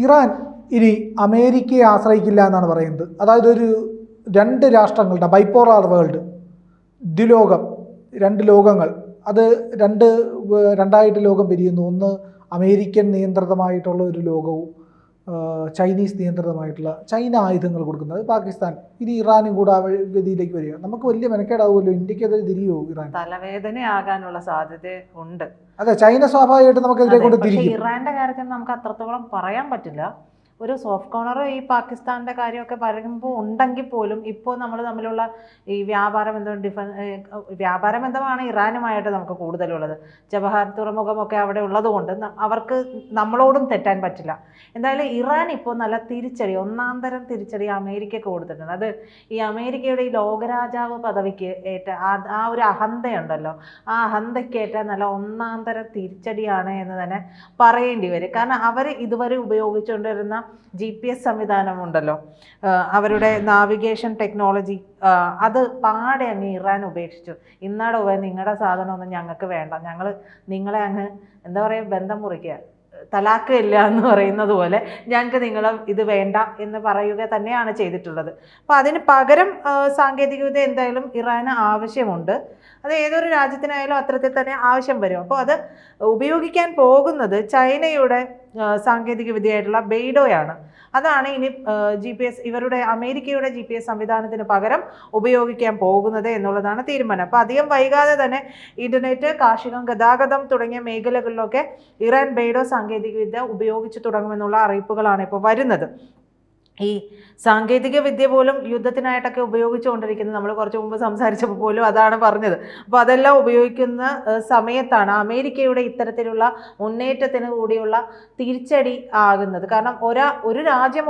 Iran ഇനി അമേരിക്കയെ ആശ്രയിക്കില്ല എന്നാണ് പറയുന്നത്. അതായത് ഒരു രണ്ട് രാഷ്ട്രങ്ങളുടെ ബൈപോളാർ വേൾഡ്, ദ്വിലോകം, രണ്ട് ലോകങ്ങൾ, അത് രണ്ടായിട്ട് ലോകം പിരിയുന്നു. ഒന്ന് അമേരിക്കൻ നിയന്ത്രിതമായിട്ടുള്ള ഒരു ലോകവും ചൈനീസ് നിയന്ത്രിതമായിട്ടുള്ള ചൈന ആയുധങ്ങൾ കൊടുക്കുന്നത് പാകിസ്ഥാൻ. ഇനി ഇറാനും കൂടെ ആ ഗതിയിലേക്ക് വരിക. നമുക്ക് വലിയ മെനക്കേടാവുമല്ലോ. ഇന്ത്യക്ക് എതിരെ തിരിയുമോ ഇറാൻ? തലവേദനയാകാനുള്ള സാധ്യത ഉണ്ട്. അതെ, ചൈന സ്വാഭാവികമായിട്ട് നമുക്കെതിരെ കൊണ്ട് തിരിക്കും. ഇറാന്റെ കാര്യത്തിൽ നമുക്ക് അത്രത്തോളം പറയാൻ പറ്റില്ല. ഒരു സോഫ്റ്റ് കോർണർ ഈ പാകിസ്ഥാൻ്റെ കാര്യമൊക്കെ പറയുമ്പോൾ ഉണ്ടെങ്കിൽ പോലും ഇപ്പോൾ നമ്മൾ തമ്മിലുള്ള ഈ വ്യാപാര ബന്ധമാണ് ഇറാനുമായിട്ട് നമുക്ക് കൂടുതലുള്ളത്. ചബഹാർ തുറമുഖമൊക്കെ അവിടെ ഉള്ളതുകൊണ്ട് അവർക്ക് നമ്മളോടും തെറ്റാൻ പറ്റില്ല. എന്തായാലും ഇറാൻ ഇപ്പോൾ നല്ല തിരിച്ചടി, ഒന്നാന്തരം തിരിച്ചടി അമേരിക്കക്ക് കൊടുത്തിട്ടുണ്ട്. അത് ഈ അമേരിക്കയുടെ ഈ ലോകരാജാവ് പദവിക്ക് ഏറ്റ ആ ഒരു അഹന്തയുണ്ടല്ലോ, ആ അഹന്തയ്ക്കേറ്റ നല്ല ഒന്നാന്തരം തിരിച്ചടിയാണ് എന്ന് തന്നെ പറയേണ്ടി വരും. കാരണം അവർ ഇതുവരെ ഉപയോഗിച്ചുകൊണ്ടിരുന്ന GPS സംവിധാനമുണ്ടല്ലോ, അവരുടെ നാവിഗേഷൻ ടെക്നോളജി, അത് പാടെ അങ്ങ് ഇറാൻ ഉപേക്ഷിച്ചു. ഇന്നാടോ നിങ്ങളുടെ സാധനമൊന്നും ഞങ്ങൾക്ക് വേണ്ട, ഞങ്ങൾ നിങ്ങളെ അങ്ങ് എന്താ പറയുക, ബന്ധം മുറിക്കുക, തലാക്ക് ഇല്ല എന്ന് പറയുന്നത് പോലെ ഞങ്ങൾക്ക് നിങ്ങൾ ഇത് വേണ്ട എന്ന് പറയുക തന്നെയാണ് ചെയ്തിട്ടുള്ളത്. അപ്പോൾ അതിന് പകരം സാങ്കേതികവിദ്യ എന്തായാലും ഇറാന് ആവശ്യമുണ്ട്. അത് ഏതൊരു രാജ്യത്തിനായാലും അത്തരത്തിൽ തന്നെ ആവശ്യം വരും. അപ്പോൾ അത് ഉപയോഗിക്കാൻ പോകുന്നത് ചൈനയുടെ സാങ്കേതിക വിദ്യയായിട്ടുള്ള ബെയ്ഡോയാണ്. അതാണ് ഇനി GPS, ഇവരുടെ അമേരിക്കയുടെ GPS സംവിധാനത്തിന് പകരം ഉപയോഗിക്കാൻ പോകുന്നത് എന്നുള്ളതാണ് തീരുമാനം. അപ്പോൾ അധികം വൈകാതെ തന്നെ ഇന്റർനെറ്റ്, കാർഷികം, ഗതാഗതം തുടങ്ങിയ മേഖലകളിലൊക്കെ ഇറാൻ ബെയ്ഡോ സാങ്കേതികവിദ്യ ഉപയോഗിച്ച് തുടങ്ങുമെന്നുള്ള അറിയിപ്പുകളാണ് ഇപ്പോൾ വരുന്നത്. ഈ സാങ്കേതിക വിദ്യ പോലും യുദ്ധത്തിനായിട്ടൊക്കെ ഉപയോഗിച്ചുകൊണ്ടിരിക്കുന്നത് നമ്മൾ കുറച്ച് മുമ്പ് സംസാരിച്ചപ്പോൾ പോലും അതാണ് പറഞ്ഞത്. അപ്പോൾ അതെല്ലാം ഉപയോഗിക്കുന്ന സമയത്താണ് അമേരിക്കയുടെ ഇത്തരത്തിലുള്ള മുന്നേറ്റത്തിന് കൂടിയുള്ള തിരിച്ചടി ആകുന്നത്. കാരണം ഒരു രാജ്യം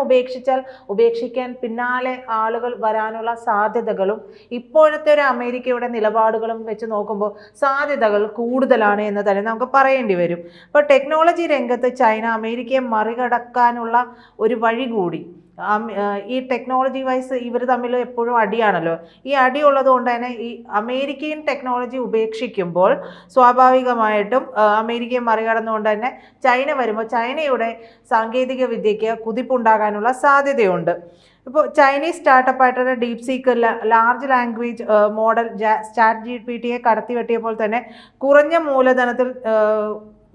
ഉപേക്ഷിക്കാൻ പിന്നാലെ ആളുകൾ വരാനുള്ള സാധ്യതകളും ഇപ്പോഴത്തെ ഒരു അമേരിക്കയുടെ നിലപാടുകളും വെച്ച് നോക്കുമ്പോൾ സാധ്യതകൾ കൂടുതലാണ് എന്ന് തന്നെ നമുക്ക് പറയേണ്ടി വരും. അപ്പോൾ ടെക്നോളജി രംഗത്ത് ചൈന അമേരിക്കയെ മറികടക്കാനുള്ള ഒരു വഴി കൂടി, ഈ ടെക്നോളജി വൈസ് ഇവർ തമ്മിൽ എപ്പോഴും അടിയാണല്ലോ. ഈ അടി ഉള്ളത് കൊണ്ട് തന്നെ ഈ അമേരിക്കൻ ടെക്നോളജി ഉപേക്ഷിക്കുമ്പോൾ സ്വാഭാവികമായിട്ടും അമേരിക്കയെ മറികടന്നുകൊണ്ട് തന്നെ ചൈന വരുമ്പോൾ ചൈനയുടെ സാങ്കേതിക വിദ്യയ്ക്ക് കുതിപ്പുണ്ടാകാനുള്ള സാധ്യതയുണ്ട്. ഇപ്പോൾ ചൈനീസ് സ്റ്റാർട്ടപ്പായിട്ടുള്ള DeepSeek ലാർജ് ലാംഗ്വേജ് മോഡൽ ChatGPTയെ കടത്തിവെട്ടിയപ്പോൾ തന്നെ കുറഞ്ഞ മൂലധനത്തിൽ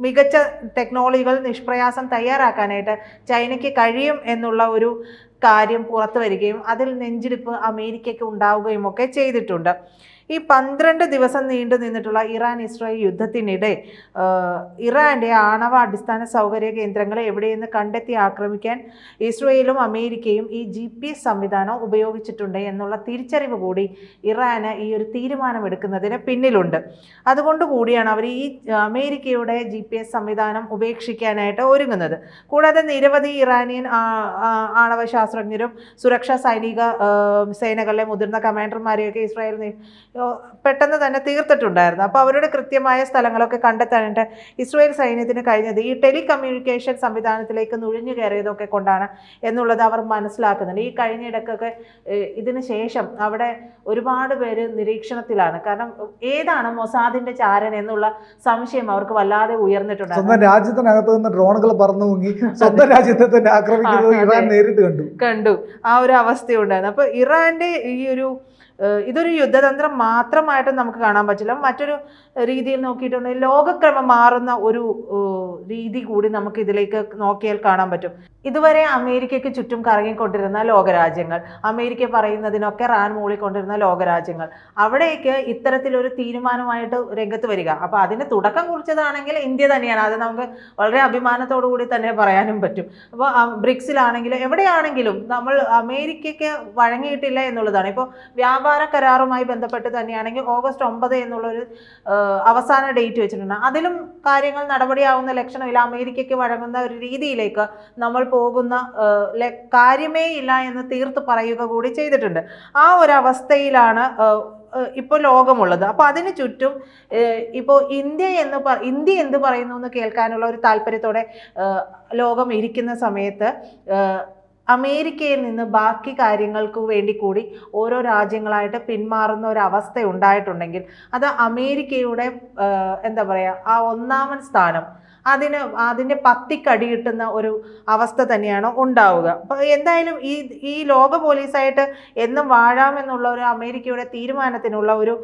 മികച്ച ടെക്നോളജികൾ നിഷ്പ്രയാസം തയ്യാറാക്കാനായിട്ട് ചൈനയ്ക്ക് കഴിയും എന്നുള്ള ഒരു കാര്യം പുറത്തു വരികയും അതിൽ നെഞ്ചിടിപ്പ് അമേരിക്കയ്ക്ക് ഉണ്ടാവുകയും ഒക്കെ ചെയ്തിട്ടുണ്ട്. ഈ 12 ദിവസം നീണ്ടു നിന്നിട്ടുള്ള ഇറാൻ ഇസ്രായേൽ യുദ്ധത്തിനിടെ ഇറാൻ്റെ ആണവ അടിസ്ഥാന സൗകര്യ കേന്ദ്രങ്ങളെ എവിടെയെന്ന് കണ്ടെത്തി ആക്രമിക്കാൻ ഇസ്രായേലും അമേരിക്കയും ഈ GPS സംവിധാനം ഉപയോഗിച്ചിട്ടുണ്ട് എന്നുള്ള തിരിച്ചറിവ് കൂടി ഇറാന് ഈ ഒരു തീരുമാനമെടുക്കുന്നതിന് പിന്നിലുണ്ട്. അതുകൊണ്ട് കൂടിയാണ് അവർ ഈ അമേരിക്കയുടെ GPS സംവിധാനം ഉപേക്ഷിക്കാനായിട്ട് ഒരുങ്ങുന്നത്. കൂടാതെ നിരവധി ഇറാനിയൻ ആണവ ശാസ്ത്രജ്ഞരും സുരക്ഷാ സേനകളിലെ മുതിർന്ന കമാൻഡർമാരെയൊക്കെ ഇസ്രായേൽ പെട്ടെന്ന് തന്നെ തീർത്തിട്ടുണ്ടായിരുന്നു. അപ്പോൾ അവരുടെ കൃത്യമായ സ്ഥലങ്ങളൊക്കെ കണ്ടെത്താനായിട്ട് ഇസ്രായേൽ സൈന്യത്തിന് കഴിഞ്ഞത് ഈ ടെലികമ്മ്യൂണിക്കേഷൻ സംവിധാനത്തിലേക്ക് നുഴഞ്ഞു കയറിയതൊക്കെ കൊണ്ടാണ് എന്നുള്ളത് അവർ മനസ്സിലാക്കുന്നുണ്ട്. ഈ കഴിഞ്ഞിടക്കൊക്കെ ഇതിന് ശേഷം അവിടെ ഒരുപാട് പേര് നിരീക്ഷണത്തിലാണ്. കാരണം ഏതാണ് മൊസാദിന്റെ ചാരൻ എന്നുള്ള സംശയം അവർക്ക് വല്ലാതെ ഉയർന്നിട്ടുണ്ട്. സ്വന്തം രാജ്യത്തിനകത്ത് നിന്ന് ഡ്രോണുകൾ പറന്നു മുങ്ങി സ്വന്തം രാജ്യത്തെ തന്നെ ആക്രമിക്കുന്നത് ഇറാൻ നേരിട്ട് കണ്ടു. ആ ഒരു അവസ്ഥയുണ്ടായിരുന്നു. അപ്പോൾ ഇറാന്റെ ഇതൊരു യുദ്ധതന്ത്രം മാത്രമായിട്ട് നമുക്ക് കാണാൻ പറ്റില്ല. മറ്റൊരു രീതിയിൽ നോക്കിയിട്ടുണ്ടെങ്കിൽ ലോകക്രമം മാറുന്ന ഒരു രീതി കൂടി നമുക്ക് ഇതിലേക്ക് നോക്കിയാൽ കാണാൻ പറ്റും. ഇതുവരെ അമേരിക്കയ്ക്ക് ചുറ്റും കറങ്ങിക്കൊണ്ടിരുന്ന ലോകരാജ്യങ്ങൾ, അമേരിക്ക പറയുന്നതിനൊക്കെ റാൻ മൂളിക്കൊണ്ടിരുന്ന ലോകരാജ്യങ്ങൾ, അവിടേക്ക് ഇത്തരത്തിലൊരു തീരുമാനമായിട്ട് രംഗത്ത് വരിക. അപ്പോൾ അതിന് തുടക്കം കുറിച്ചതാണെങ്കിൽ ഇന്ത്യ തന്നെയാണ്. അത് നമുക്ക് വളരെ അഭിമാനത്തോടു കൂടി തന്നെ പറയാനും പറ്റും. അപ്പോൾ ബ്രിക്സിലാണെങ്കിലും എവിടെയാണെങ്കിലും നമ്മൾ അമേരിക്കയ്ക്ക് വഴങ്ങിയിട്ടില്ല എന്നുള്ളതാണ്. ഇപ്പോൾ വ്യാപാര കരാറുമായി ബന്ധപ്പെട്ട് തന്നെയാണെങ്കിൽ August 9 എന്നുള്ളൊരു അവസാന ഡേറ്റ് വെച്ചിട്ടുണ്ട്. അതിലും കാര്യങ്ങൾ നടപടിയാവുന്ന ലക്ഷണമില്ല. അമേരിക്കയ്ക്ക് വഴങ്ങുന്ന ഒരു രീതിയിലേക്ക് നമ്മൾ പോകുന്ന കാര്യമേ ഇല്ല എന്ന് തീർത്ത് പറയുക കൂടി ചെയ്തിട്ടുണ്ട്. ആ ഒരു അവസ്ഥയിലാണ് ഇപ്പോൾ ലോകമുള്ളത്. അപ്പോൾ അതിന് ചുറ്റും ഇപ്പോൾ ഇന്ത്യ എന്ത് പറയുന്നു എന്ന് കേൾക്കാനുള്ള ഒരു താല്പര്യത്തോടെ ലോകം ഇരിക്കുന്ന സമയത്ത് അമേരിക്കയിൽ നിന്ന് ബാക്കി കാര്യങ്ങൾക്ക് വേണ്ടി കൂടി ഓരോ രാജ്യങ്ങളായിട്ട് പിന്മാറുന്ന ഒരു അവസ്ഥ ഉണ്ടായിട്ടുണ്ടെങ്കിൽ അത് അമേരിക്കയുടെ എന്താ പറയുക, ആ ഒന്നാമൻ സ്ഥാനം അതിൻ്റെ പത്തിക്കടി കിട്ടുന്ന ഒരു അവസ്ഥ തന്നെയാണ് ഉണ്ടാവുക. അപ്പോൾ എന്തായാലും ഈ ലോക പോലീസായിട്ട് എന്നും വാഴാമെന്നുള്ള ഒരു അമേരിക്കയുടെ തീരുമാനത്തിനുള്ള ഒരു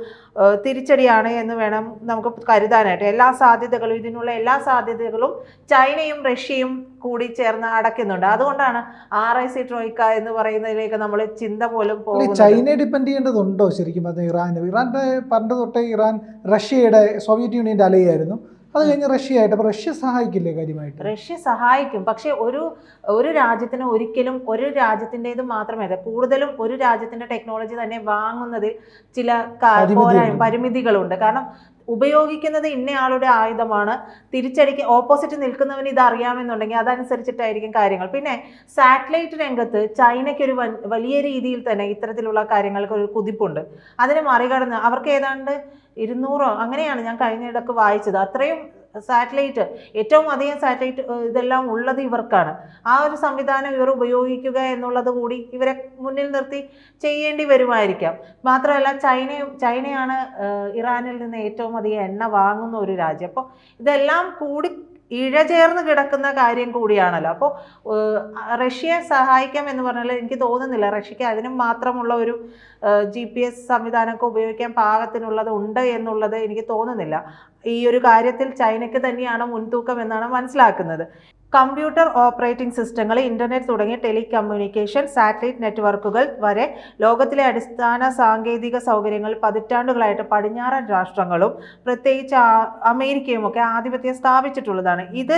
തിരിച്ചടിയാണ് എന്ന് വേണം നമുക്ക് കരുതാനായിട്ട്. ഇതിനുള്ള എല്ലാ സാധ്യതകളും ചൈനയും റഷ്യയും കൂടി ചേർന്ന് അടയ്ക്കുന്നുണ്ട്. അതുകൊണ്ടാണ് RIC ട്രോയ്ക്ക എന്ന് പറയുന്നതിലേക്ക് നമ്മൾ ചിന്ത പോലും പോകുന്നത്. ചൈനയെ ഡിപ്പെൻഡ് ചെയ്യേണ്ടതുണ്ടോ ശരിക്കും പറഞ്ഞാൽ? ഇറാന്റെ പണ്ട് തൊട്ടേ ഇറാൻ റഷ്യയുടെ സോവിയറ്റ് യൂണിയന്റെ അലയായിരുന്നു. അത് കഴിഞ്ഞ് റഷ്യയായിട്ട്. അപ്പോൾ റഷ്യ സഹായിക്കില്ലേ കാര്യമായിട്ട്? റഷ്യ സഹായിക്കും, പക്ഷേ ഒരു രാജ്യത്തിന് ഒരിക്കലും ഒരു രാജ്യത്തിൻ്റെത് മാത്രമേ കൂടുതലും ഒരു രാജ്യത്തിൻ്റെ ടെക്നോളജി തന്നെ വാങ്ങുന്നതിൽ ചില പരിമിതികളുണ്ട്. കാരണം ഉപയോഗിക്കുന്നത് ഇന്നയാളുടെ ആയുധമാണ്, ഓപ്പോസിറ്റ് നിൽക്കുന്നവന് ഇത് അറിയാമെന്നുണ്ടെങ്കിൽ അതനുസരിച്ചിട്ടായിരിക്കും കാര്യങ്ങൾ. പിന്നെ സാറ്റലൈറ്റ് രംഗത്ത് ചൈനയ്ക്കൊരു വലിയ രീതിയിൽ തന്നെ ഇത്തരത്തിലുള്ള കാര്യങ്ങൾക്ക് ഒരു കുതിപ്പുണ്ട്. അതിനെ മറികടന്ന് അവർക്ക് ഏതാണ്ട് 200 അങ്ങനെയാണ് ഞാൻ കഴിഞ്ഞിടക്ക് വായിച്ചത്. അത്രയും സാറ്റലൈറ്റ്, ഏറ്റവും അധികം സാറ്റലൈറ്റ് ഇതെല്ലാം ഉള്ളത് ഇവർക്കാണ്. ആ ഒരു സംവിധാനം ഇവർ ഉപയോഗിക്കുക എന്നുള്ളത് കൂടി ഇവരെ മുന്നിൽ നിർത്തി ചെയ്യേണ്ടി വരുമായിരിക്കാം. മാത്രമല്ല ചൈനയാണ് ഇറാനിൽ നിന്ന് ഏറ്റവും അധികം എണ്ണ വാങ്ങുന്ന ഒരു രാജ്യം. അപ്പോൾ ഇതെല്ലാം കൂടി ഇഴചേർന്ന് കിടക്കുന്ന കാര്യം കൂടിയാണല്ലോ. അപ്പോൾ റഷ്യയെ സഹായിക്കാം എന്ന് പറഞ്ഞാൽ എനിക്ക് തോന്നുന്നില്ല റഷ്യക്ക് അതിനും മാത്രമുള്ള ഒരു GPS സംവിധാനമൊക്കെ ഉപയോഗിക്കാൻ പാകത്തിനുള്ളത് ഉണ്ട് എന്നുള്ളത് എനിക്ക് തോന്നുന്നില്ല. ഈ ഒരു കാര്യത്തിൽ ചൈനയ്ക്ക് തന്നെയാണ് മുൻതൂക്കം എന്നാണ് മനസ്സിലാക്കുന്നത്. കമ്പ്യൂട്ടർ ഓപ്പറേറ്റിംഗ് സിസ്റ്റങ്ങൾ, ഇൻ്റർനെറ്റ് തുടങ്ങിയ ടെലികമ്മ്യൂണിക്കേഷൻ, സാറ്റലൈറ്റ് നെറ്റ്വർക്കുകൾ വരെ ലോകത്തിലെ അടിസ്ഥാന സാങ്കേതിക സൗകര്യങ്ങൾ പതിറ്റാണ്ടുകളായിട്ട് പടിഞ്ഞാറൻ രാഷ്ട്രങ്ങളും പ്രത്യേകിച്ച് അമേരിക്കയും ഒക്കെ ആധിപത്യം സ്ഥാപിച്ചിട്ടുള്ളതാണ്. ഇത്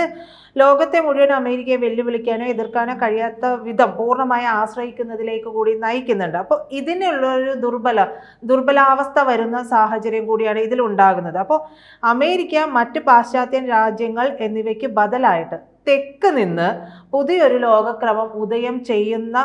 ലോകത്തെ മുഴുവൻ അമേരിക്കയെ വെല്ലുവിളിക്കാനോ എതിർക്കാനോ കഴിയാത്ത വിധം പൂർണ്ണമായി ആശ്രയിക്കുന്നതിലേക്ക് കൂടി നയിക്കുന്നുണ്ട്. അപ്പോൾ ഇതിനുള്ളൊരു ദുർബലാവസ്ഥ വരുന്ന സാഹചര്യം കൂടിയാണ് ഇതിലുണ്ടാകുന്നത്. അപ്പോൾ അമേരിക്ക, മറ്റ് പാശ്ചാത്യൻ രാജ്യങ്ങൾ എന്നിവയ്ക്ക് ബദലായിട്ട് തെക്ക് നിന്ന് പുതിയൊരു ലോകക്രമം ഉദയം ചെയ്യുന്ന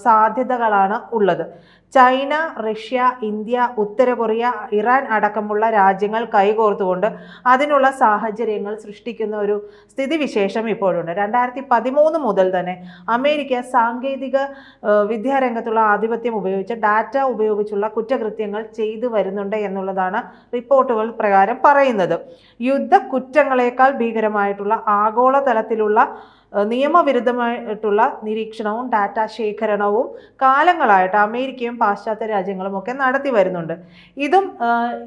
സാധ്യതകളാണ് ഉള്ളത്. ചൈന, റഷ്യ, ഇന്ത്യ, ഉത്തര കൊറിയ, ഇറാൻ അടക്കമുള്ള രാജ്യങ്ങൾ കൈകോർത്തുകൊണ്ട് അതിനുള്ള സാഹചര്യങ്ങൾ സൃഷ്ടിക്കുന്ന ഒരു സ്ഥിതിവിശേഷം ഇപ്പോഴുണ്ട്. 2013 മുതൽ തന്നെ അമേരിക്ക സാങ്കേതിക വിദ്യാരംഗത്തുള്ള ആധിപത്യം ഉപയോഗിച്ച് ഡാറ്റ ഉപയോഗിച്ചുള്ള കുറ്റകൃത്യങ്ങൾ ചെയ്തു വരുന്നുണ്ട് എന്നുള്ളതാണ് റിപ്പോർട്ടുകൾ പ്രകാരം പറയുന്നത്. യുദ്ധ കുറ്റങ്ങളെക്കാൾ ഭീകരമായിട്ടുള്ള ആഗോളതലത്തിലുള്ള നിയമവിരുദ്ധമായിട്ടുള്ള നിരീക്ഷണവും ഡാറ്റ ശേഖരണവും കാലങ്ങളായിട്ട് അമേരിക്കയും പാശ്ചാത്യ രാജ്യങ്ങളും ഒക്കെ നടത്തി വരുന്നുണ്ട്. ഇതും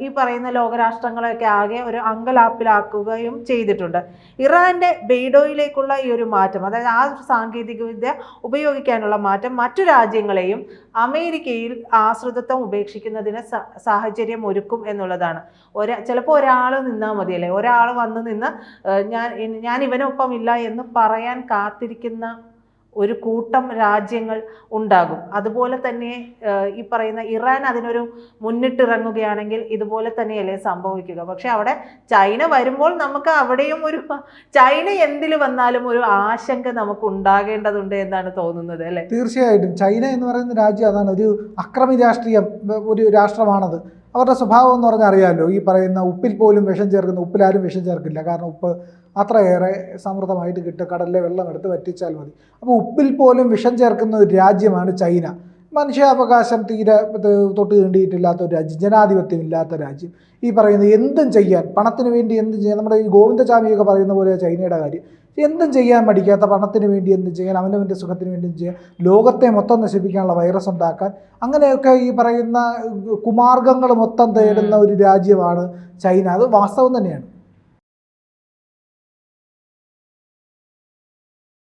ഈ പറയുന്ന ലോകരാഷ്ട്രങ്ങളെയൊക്കെ ആകെ ഒരു അങ്കലാപ്പിലാക്കുകയും ചെയ്തിട്ടുണ്ട്. ഇറാന്റെ ബെയ്ഡോയിലേക്കുള്ള ഈ ഒരു മാറ്റം, അതായത് ആ ഒരു സാങ്കേതികവിദ്യ ഉപയോഗിക്കാനുള്ള മാറ്റം മറ്റു രാജ്യങ്ങളെയും അമേരിക്കയിൽ ആശ്രിതത്വം ഉപേക്ഷിക്കുന്നതിന് സാഹചര്യം ഒരുക്കും എന്നുള്ളതാണ്. ചിലപ്പോൾ ഒരാൾ നിന്നാൽ മതിയല്ലേ, ഒരാൾ വന്ന് നിന്ന് ഞാൻ ഇവനൊപ്പം ഇല്ല എന്ന് പറയാൻ കാത്തിരിക്കുന്ന ഒരു കൂട്ടം രാജ്യങ്ങൾ ഉണ്ടാകും. അതുപോലെ തന്നെ ഈ പറയുന്ന ഇറാൻ അതിനൊരു മുന്നിട്ടിറങ്ങുകയാണെങ്കിൽ ഇതുപോലെ തന്നെയല്ലേ സംഭവിക്കുക. പക്ഷെ അവിടെ ചൈന വരുമ്പോൾ നമുക്ക് അവിടെയും ചൈന എന്തിൽ വന്നാലും ഒരു ആശങ്ക നമുക്ക് ഉണ്ടാകേണ്ടതുണ്ട് എന്നാണ് തോന്നുന്നത്, അല്ലേ? തീർച്ചയായിട്ടും. ചൈന എന്ന് പറയുന്ന രാജ്യം അതാണ്, ഒരു അക്രമി രാഷ്ട്രീയം, ഒരു രാഷ്ട്രമാണത്. അവരുടെ സ്വഭാവം എന്ന് പറഞ്ഞാൽ അറിയാമല്ലോ, ഈ പറയുന്ന ഉപ്പിൽ പോലും വിഷം ചേർക്കുന്ന, ഉപ്പിലാരും വിഷം ചേർക്കില്ല. കാരണം ഉപ്പ് അത്രയേറെ സമൃദ്ധമായിട്ട് കിട്ടും, കടലിലെ വെള്ളം എടുത്ത് വറ്റിച്ചാൽ മതി. അപ്പോൾ ഉപ്പിൽ പോലും വിഷം ചേർക്കുന്ന ഒരു രാജ്യമാണ് ചൈന. മനുഷ്യാവകാശം തീരെ തൊട്ട് തീണ്ടിയിട്ടില്ലാത്ത ഒരു രാജ്യം, ജനാധിപത്യം ഇല്ലാത്ത രാജ്യം. ഈ പറയുന്നത് എന്തും ചെയ്യാൻ, പണത്തിന് വേണ്ടി എന്തും ചെയ്യാൻ, നമ്മുടെ ഈ ഗോവിന്ദചാമിയൊക്കെ പറയുന്ന പോലെ ചൈനയുടെ കാര്യം, എന്തും ചെയ്യാൻ മടിക്കാത്ത, പണത്തിന് വേണ്ടി എന്തും ചെയ്യാൻ, അവനവൻ്റെ സുഖത്തിന് വേണ്ടി ചെയ്യാൻ, ലോകത്തെ മൊത്തം നശിപ്പിക്കാനുള്ള വൈറസ് ഉണ്ടാക്കാൻ, അങ്ങനെയൊക്കെ ഈ പറയുന്ന കുമാർഗങ്ങൾ മൊത്തം തേടുന്ന ഒരു രാജ്യമാണ് ചൈന. അത് വാസ്തവം തന്നെയാണ്.